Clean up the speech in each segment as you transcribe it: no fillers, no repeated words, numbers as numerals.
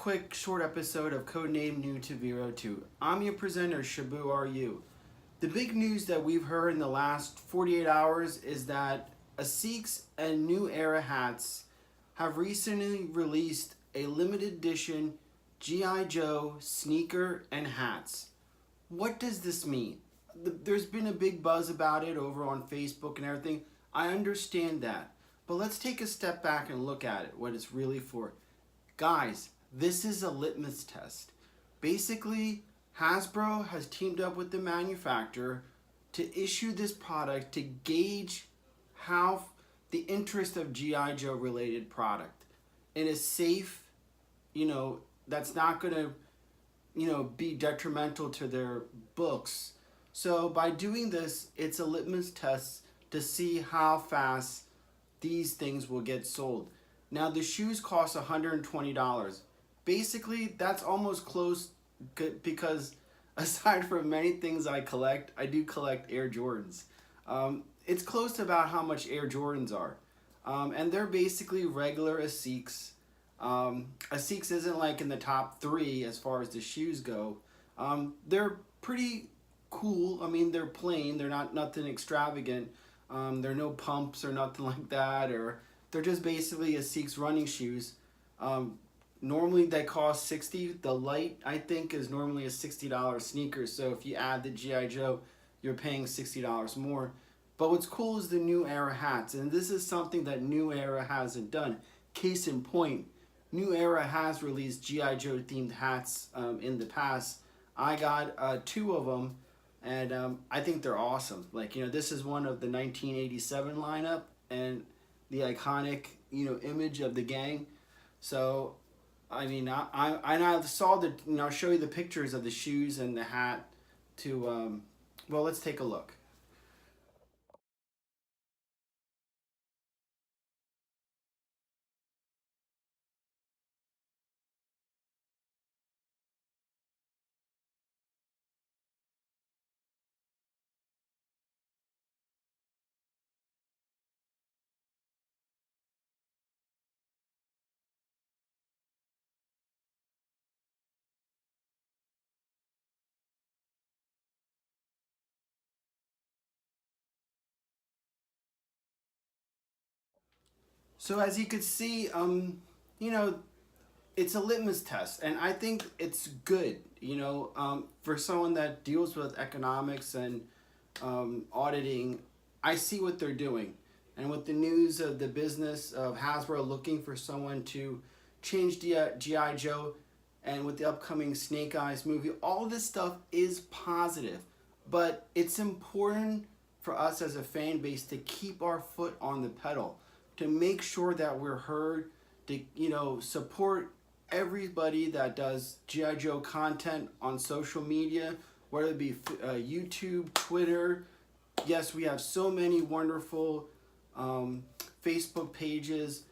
quick short episode of Codename New to Vero 2. I'm your presenter, Shabu RU. The big news that we've heard in the last 48 hours is that ASICS and New Era hats have recently released a limited edition G.I. Joe sneaker and hats. What does this mean? There's been a big buzz about it over on Facebook and everything. I understand that. But let's take a step back and look at it, what it's really for. Guys, this is a litmus test. Basically, Hasbro has teamed up with the manufacturer to issue this product to gauge how the interest of G.I. Joe related product in a safe, that's not going to, be detrimental to their books. So by doing this, it's a litmus test to see how fast these things will get sold. Now the shoes cost $120. Basically, that's almost close because aside from many things I collect, I do collect Air Jordans. It's close to about how much Air Jordans are. And they're basically regular ASICS. ASICS isn't like in the top 3 as far as the shoes go. They're pretty cool. I mean, they're plain. They're not nothing extravagant. There are no pumps or nothing like that. Or they're just basically ASICS running shoes. Normally they cost $60. The light, I think, is normally a $60 sneaker. So if you add the G.I. Joe, you're paying $60 more. But what's cool is the New Era hats. And this is something that New Era hasn't done. Case in point, New Era has released G.I. Joe themed hats in the past. I got 2 of them. And I think they're awesome. Like, this is one of the 1987 lineup. And the iconic, image of the gang. So, I mean, I saw the, I'll show you the pictures of the shoes and the hat to, well, let's take a look. So as you could see, it's a litmus test, and I think it's good, for someone that deals with economics and auditing. I see what they're doing, and with the news of the business of Hasbro looking for someone to change G.I. Joe, and with the upcoming Snake Eyes movie, all this stuff is positive, but it's important for us as a fan base to keep our foot on the pedal, to make sure that we're heard, to support everybody that does G.I. Joe content on social media, whether it be YouTube, Twitter. Yes, we have so many wonderful Facebook pages.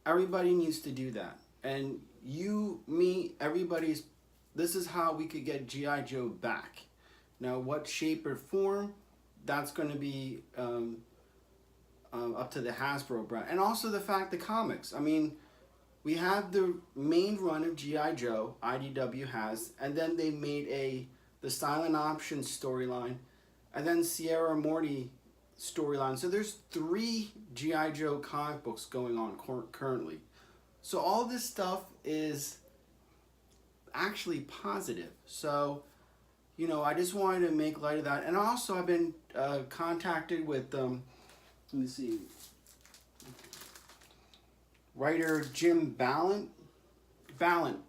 Everybody needs to do that. And you, me, this is how we could get G.I. Joe back. Now, what shape or form, that's going to be up to the Hasbro brand. And also the fact the comics. I mean, we have the main run of G.I. Joe, IDW has, and then they made the Silent Options storyline, and then Sierra Morty storyline. So there's 3 G.I. Joe comic books going on currently. So all this stuff is actually positive. So, I just wanted to make light of that. And also I've been contacted with let me see, writer Jim Ballant.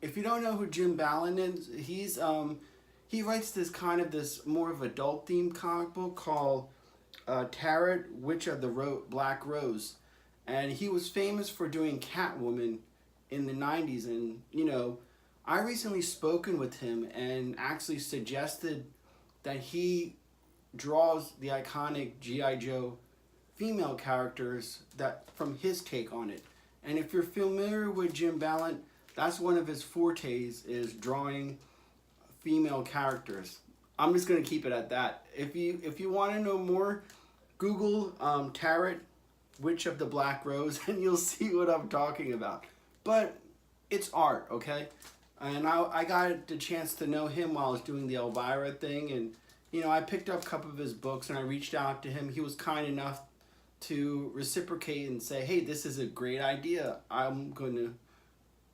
If you don't know who Jim Ballant is, he writes this more of adult themed comic book called Tarot, Witch of the Black Rose, and he was famous for doing Catwoman in the 90s. And I recently spoken with him and actually suggested that he draws the iconic G.I. Joe female characters from his take on it. And if you're familiar with Jim Ballant, that's one of his fortes, is drawing female characters. I'm just gonna keep it at that. If you want to know more, Google Tarot, Witch of the Black Rose, and you'll see what I'm talking about. But it's art, okay? And I got the chance to know him while I was doing the Elvira thing, and you know, I picked up a couple of his books and I reached out to him. He was kind enough to reciprocate and say, hey, this is a great idea. I'm going to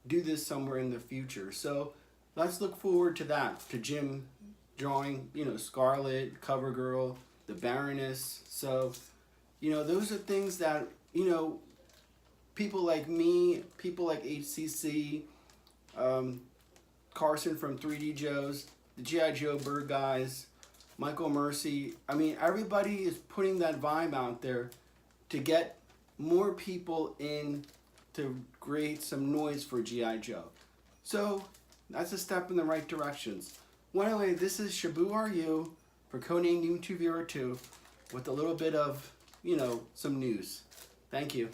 do this somewhere in the future. So let's look forward to that, to Jim drawing, you know, Scarlet, CoverGirl, the Baroness. So, you know, those are things that, you know, people like me, people like HCC, Carson from 3D Joe's, the G.I. Joe Bird guys, Michael Mercy. I mean, everybody is putting that vibe out there to get more people in to create some noise for G.I. Joe. So that's a step in the right directions. Well, anyway, this is Shabu RU for Codename New 202 with a little bit of, you know, some news. Thank you.